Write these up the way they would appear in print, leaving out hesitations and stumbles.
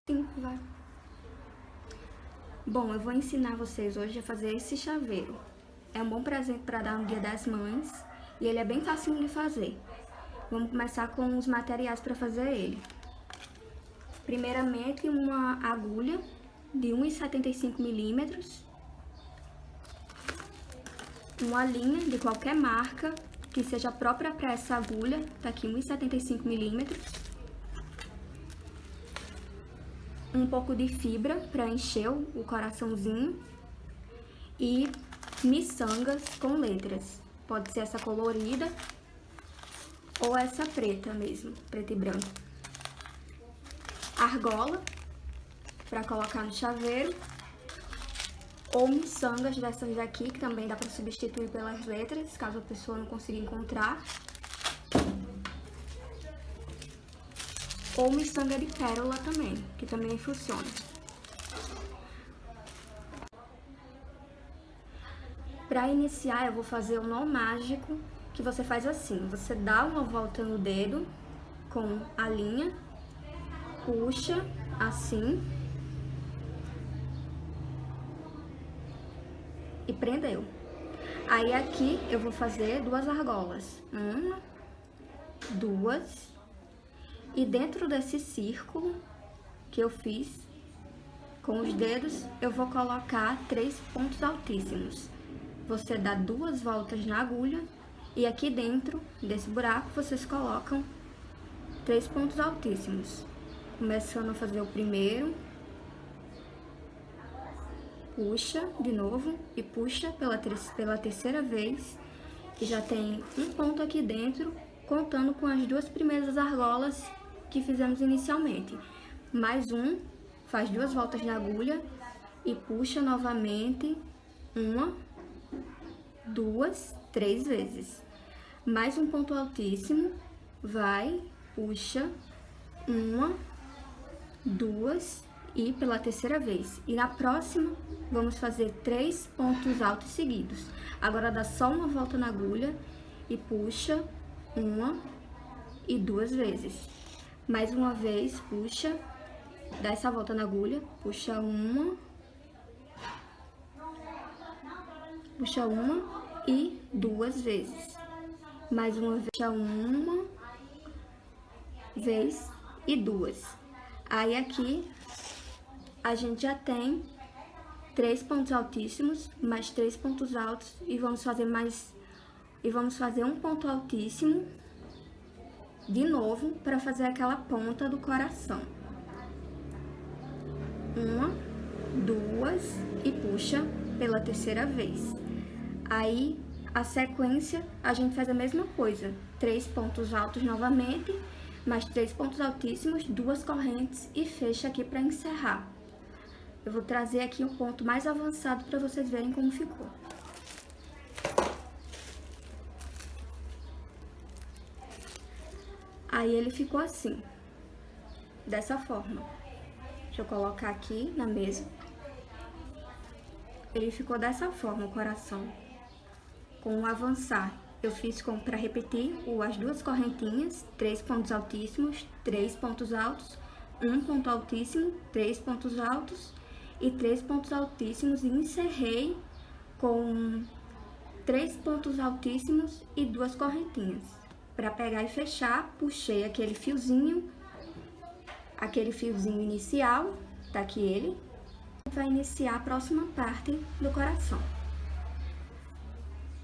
Sim, vai. Bom, eu vou ensinar vocês hoje a fazer esse chaveiro. É um bom presente para dar no Dia das Mães e ele é bem facinho de fazer. Vamos começar com os materiais para fazer ele. Primeiramente, uma agulha de 1,75 milímetros, uma linha de qualquer marca que seja própria para essa agulha, tá aqui 1,75 milímetros, um pouco de fibra para encher o coraçãozinho e miçangas com letras. Pode ser essa colorida ou essa preta mesmo, preta e branca. Argola para colocar no chaveiro ou miçangas dessas daqui, que também dá para substituir pelas letras, caso a pessoa não consiga encontrar. Ou miçanga de pérola também, que também funciona. Para iniciar, eu vou fazer o nó mágico, que você faz assim. Você dá uma volta no dedo com a linha, puxa assim e prendeu. Aí aqui eu vou fazer duas argolas. Uma, duas. E dentro desse círculo que eu fiz com os dedos, eu vou colocar 3 pontos altíssimos. Você dá 2 voltas na agulha e aqui dentro desse buraco vocês colocam 3 pontos altíssimos. Começando a fazer o primeiro, puxa de novo e puxa pela terceira vez e já tem um ponto aqui dentro, contando com as 2 primeiras argolas que fizemos inicialmente. Mais um, faz 2 voltas na agulha e puxa novamente 1, 2, 3 vezes. Mais um ponto altíssimo, vai, puxa 1, 2 e pela terceira vez. E na próxima, vamos fazer 3 pontos altos seguidos. Agora dá só uma volta na agulha e puxa 1 e 2 vezes. Mais uma vez, puxa, dá essa volta na agulha, puxa 1 e 2 vezes. Mais uma vez, puxa 1 vez e 2. Aí aqui a gente já tem 3 pontos altíssimos, mais 3 pontos altos e vamos fazer um ponto altíssimo de novo para fazer aquela ponta do coração. 1, 2 e puxa pela terceira vez. Aí a sequência a gente faz a mesma coisa, 3 pontos altos novamente, mais 3 pontos altíssimos, 2 correntes e fecha aqui para encerrar. Eu vou trazer aqui um ponto mais avançado para vocês verem como ficou. Aí ele ficou assim, dessa forma. Deixa eu colocar aqui na mesa. Ele ficou dessa forma, o coração. Com o avançar, eu fiz para repetir as 2 correntinhas, 3 pontos altíssimos, 3 pontos altos, 1 ponto altíssimo, 3 pontos altos e 3 pontos altíssimos, e encerrei com 3 pontos altíssimos e 2 correntinhas. Para pegar e fechar, puxei aquele fiozinho inicial, tá aqui ele, vai iniciar a próxima parte do coração.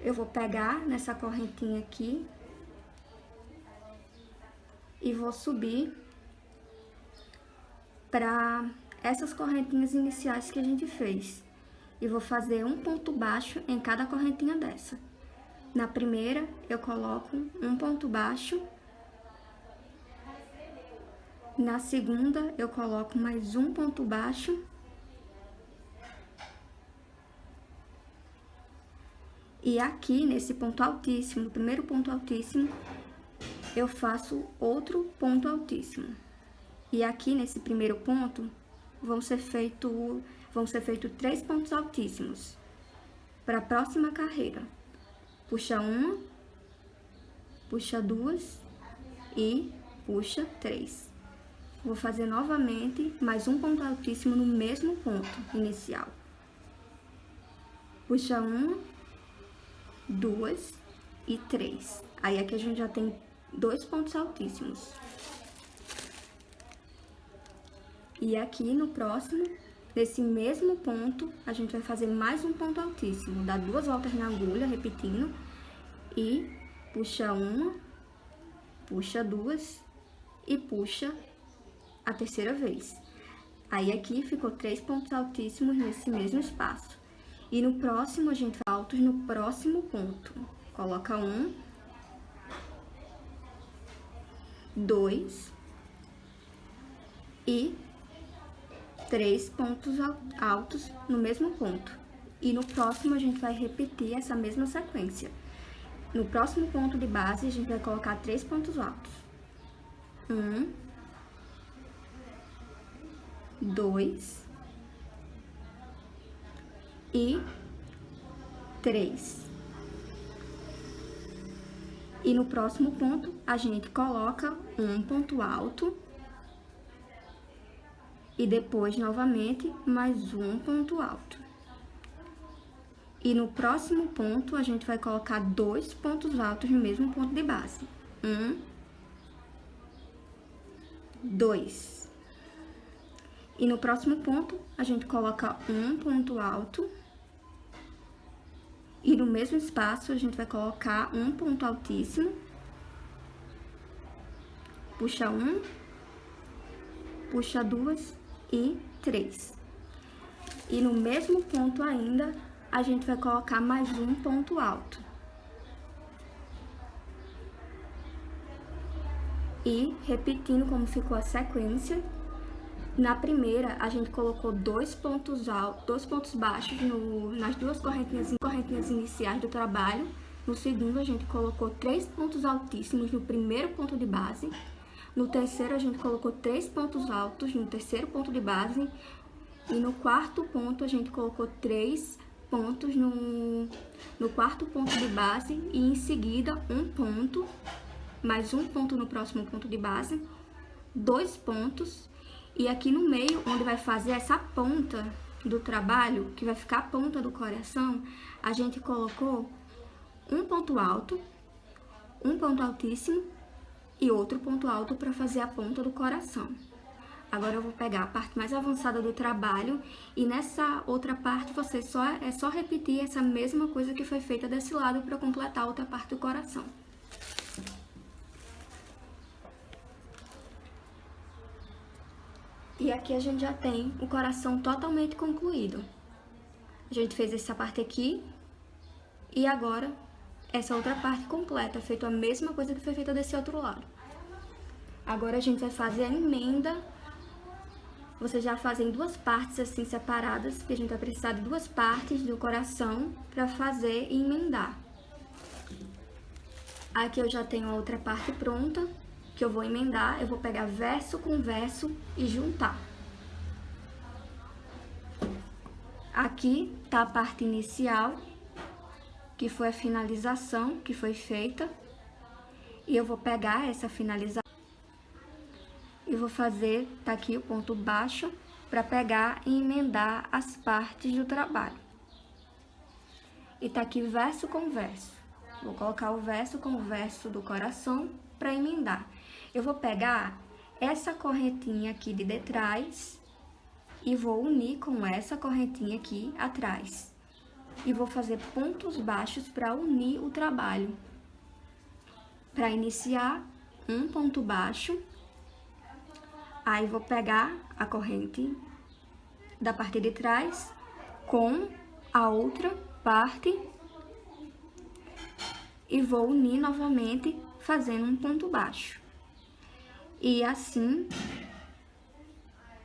Eu vou pegar nessa correntinha aqui e vou subir para essas correntinhas iniciais que a gente fez. E vou fazer um ponto baixo em cada correntinha dessa. Na primeira, eu coloco um ponto baixo. Na segunda, eu coloco mais um ponto baixo. E aqui, nesse ponto altíssimo, o primeiro ponto altíssimo, eu faço outro ponto altíssimo. E aqui, nesse primeiro ponto, vão ser feitos 3 pontos altíssimos. Para a próxima carreira, puxa 1, puxa 2 e puxa 3. vou fazer novamente mais um ponto altíssimo no mesmo ponto inicial. Puxa 1, 2 e 3. Aí aqui a gente já tem 2 pontos altíssimos. E aqui no próximo, nesse mesmo ponto, a gente vai fazer mais um ponto altíssimo. Dá 2 voltas na agulha, repetindo. E puxa 1, puxa 2 e puxa a terceira vez. Aí aqui ficou 3 pontos altíssimos nesse mesmo espaço. E no próximo, a gente faz altos no próximo ponto. Coloca 1, 2 e 3 pontos altos no mesmo ponto. E no próximo, a gente vai repetir essa mesma sequência. No próximo ponto de base, a gente vai colocar 3 pontos altos. 1, 2 e 3. E no próximo ponto, a gente coloca um ponto alto e depois, novamente, mais um ponto alto. E no próximo ponto, a gente vai colocar 2 pontos altos no mesmo ponto de base. 1, 2. E no próximo ponto, a gente coloca um ponto alto. E no mesmo espaço, a gente vai colocar um ponto altíssimo. Puxa 1, puxa 2 e 3. E no mesmo ponto ainda, a gente vai colocar mais um ponto alto. E repetindo como ficou a sequência, na primeira a gente colocou 2 pontos altos, 2 pontos baixos nas duas correntinhas iniciais do trabalho. No segundo a gente colocou 3 pontos altíssimos no primeiro ponto de base. No terceiro a gente colocou 3 pontos altos no terceiro ponto de base. E no quarto ponto a gente colocou 3 pontos no quarto ponto de base e em seguida um ponto, mais um ponto no próximo ponto de base, 2 pontos, e aqui no meio, onde vai fazer essa ponta do trabalho, que vai ficar a ponta do coração, a gente colocou um ponto alto, um ponto altíssimo e outro ponto alto para fazer a ponta do coração. Agora eu vou pegar a parte mais avançada do trabalho e nessa outra parte você é só repetir essa mesma coisa que foi feita desse lado para completar a outra parte do coração. E aqui a gente já tem o coração totalmente concluído. A gente fez essa parte aqui e agora essa outra parte completa, feito a mesma coisa que foi feita desse outro lado. Agora a gente vai fazer a emenda. Vocês já fazem 2 partes assim separadas, porque a gente vai precisar de 2 partes do coração para fazer e emendar. Aqui eu já tenho a outra parte pronta, que eu vou emendar. Eu vou pegar verso com verso e juntar. Aqui tá a parte inicial, que foi a finalização que foi feita. E eu vou pegar essa finalização e vou fazer, tá aqui o ponto baixo, para pegar e emendar as partes do trabalho. E tá aqui verso com verso. Vou colocar o verso com o verso do coração para emendar. Eu vou pegar essa correntinha aqui de detrás e vou unir com essa correntinha aqui atrás. E vou fazer pontos baixos para unir o trabalho. Para iniciar, um ponto baixo. Aí vou pegar a corrente da parte de trás com a outra parte e vou unir novamente fazendo um ponto baixo. E assim,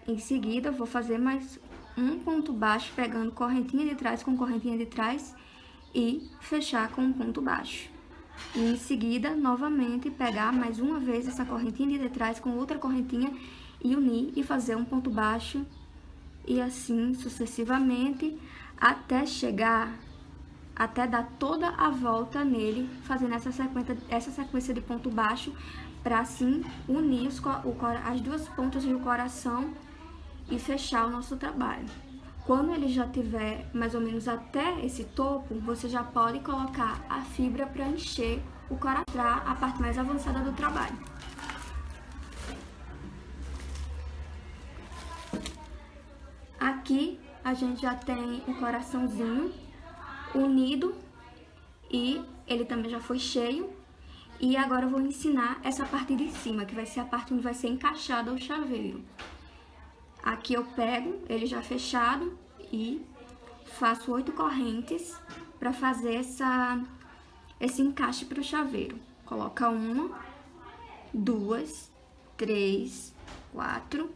em seguida, vou fazer mais um ponto baixo, pegando correntinha de trás com correntinha de trás e fechar com um ponto baixo. E em seguida, novamente, pegar mais uma vez essa correntinha de trás com outra correntinha e unir e fazer um ponto baixo e assim sucessivamente até chegar, até dar toda a volta nele, fazendo essa sequência de ponto baixo para assim unir as duas pontas do coração e fechar o nosso trabalho. Quando ele já tiver mais ou menos até esse topo, você já pode colocar a fibra para encher o coração, para a parte mais avançada do trabalho. Aqui a gente já tem o coraçãozinho unido e ele também já foi cheio. E agora eu vou ensinar essa parte de cima, que vai ser a parte onde vai ser encaixado o chaveiro. Aqui eu pego ele já fechado e faço 8 correntes para fazer esse encaixe para o chaveiro. Coloca 1, 2, 3, 4,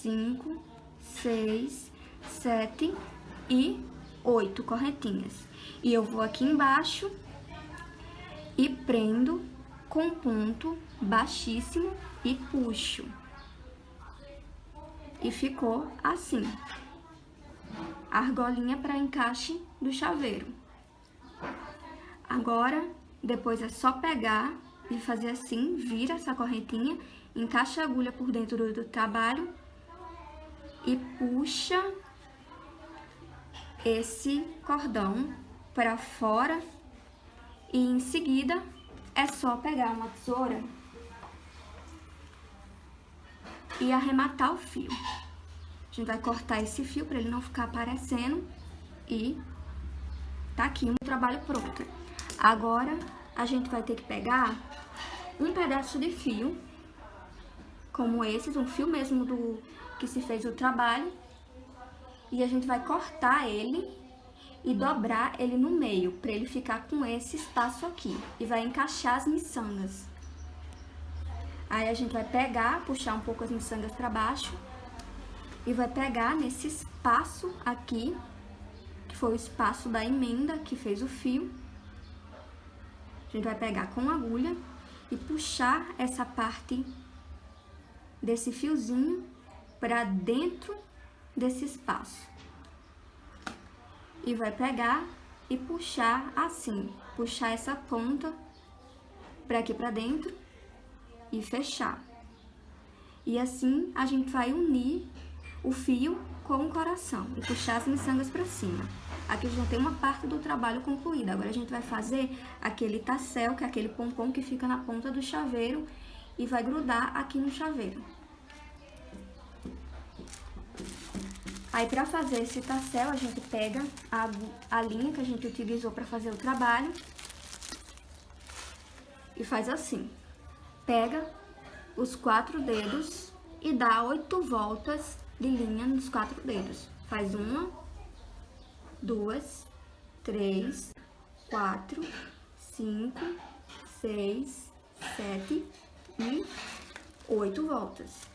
5, 6, 7 e 8 correntinhas. E eu vou aqui embaixo e prendo com ponto baixíssimo e puxo. E ficou assim, a argolinha para encaixe do chaveiro. Agora, depois é só pegar e fazer assim, vira essa correntinha, encaixa a agulha por dentro do trabalho e puxa esse cordão para fora. E em seguida, é só pegar uma tesoura e arrematar o fio. A gente vai cortar esse fio para ele não ficar aparecendo e tá aqui o trabalho pronto. Agora, a gente vai ter que pegar um pedaço de fio, como esses, um fio mesmo do que se fez o trabalho, e a gente vai cortar ele e dobrar ele no meio, para ele ficar com esse espaço aqui, e vai encaixar as miçangas. Aí a gente vai pegar, puxar um pouco as miçangas para baixo, e vai pegar nesse espaço aqui, que foi o espaço da emenda que fez o fio. A gente vai pegar com a agulha e puxar essa parte desse fiozinho para dentro desse espaço. E vai pegar e puxar assim, puxar essa ponta para aqui para dentro e fechar. E assim a gente vai unir o fio com o coração e puxar as miçangas para cima. Aqui já tem uma parte do trabalho concluída. Agora a gente vai fazer aquele tassel, que é aquele pompom que fica na ponta do chaveiro e vai grudar aqui no chaveiro. Aí, para fazer esse tassel, a gente pega a linha que a gente utilizou para fazer o trabalho e faz assim. Pega os 4 dedos e dá 8 voltas de linha nos 4 dedos. Faz 1, 2, 3, 4, 5, 6, 7 e 8 voltas.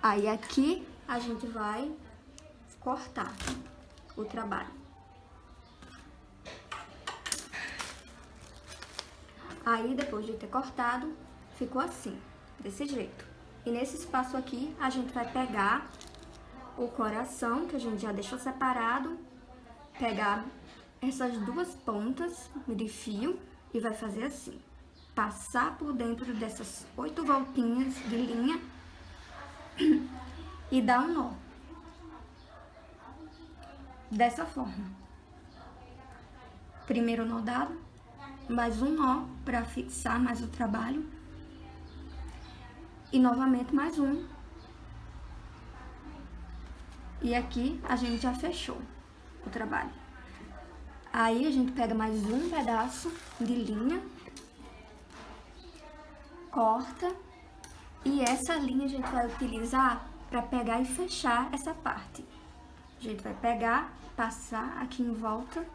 Aí, aqui, a gente vai cortar o trabalho. Aí, depois de ter cortado, ficou assim, desse jeito. E nesse espaço aqui, a gente vai pegar o coração, que a gente já deixou separado, pegar essas duas pontas de fio e vai fazer assim. Passar por dentro dessas 8 voltinhas de linha e dar um nó. Dessa forma. Primeiro nó dado, mais um nó para fixar mais o trabalho. E novamente mais um. E aqui a gente já fechou o trabalho. Aí a gente pega mais um pedaço de linha, corta, e essa linha a gente vai utilizar para pegar e fechar essa parte. A gente vai pegar, passar aqui em volta,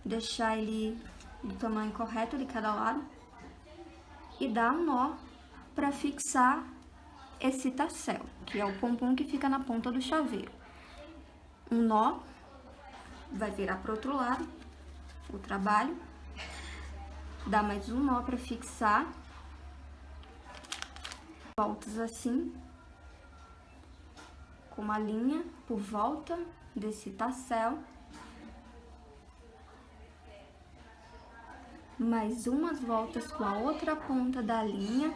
deixar ele do tamanho correto de cada lado e dar um nó para fixar esse tassel, que é o pompom que fica na ponta do chaveiro. Um nó, vai virar para o outro lado o trabalho, dá mais um nó para fixar, voltas assim, com uma linha por volta desse tassel, mais umas voltas com a outra ponta da linha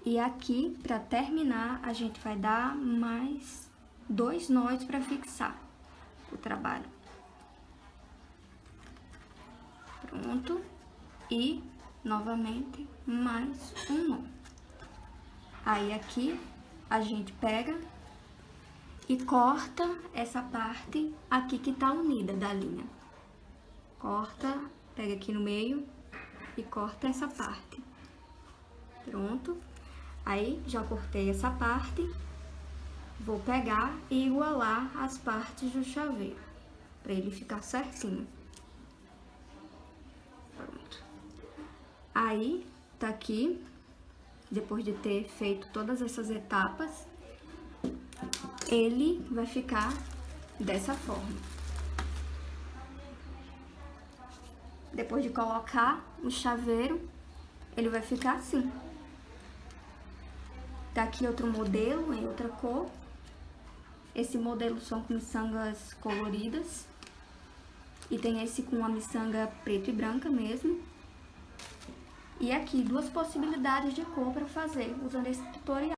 E aqui, para terminar, a gente vai dar mais 2 nós para fixar o trabalho. Pronto. E, novamente, mais um nó. Aí, aqui, a gente pega e corta essa parte aqui que tá unida da linha. Corta, pega aqui no meio e corta essa parte. Pronto. Aí, já cortei essa parte, vou pegar e igualar as partes do chaveiro, para ele ficar certinho. Pronto. Aí, tá aqui, depois de ter feito todas essas etapas, ele vai ficar dessa forma. Depois de colocar o chaveiro, ele vai ficar assim. Tá aqui outro modelo em outra cor. Esse modelo são com miçangas coloridas. E tem esse com a miçanga preta e branca mesmo. E aqui 2 possibilidades de cor para fazer usando esse tutorial.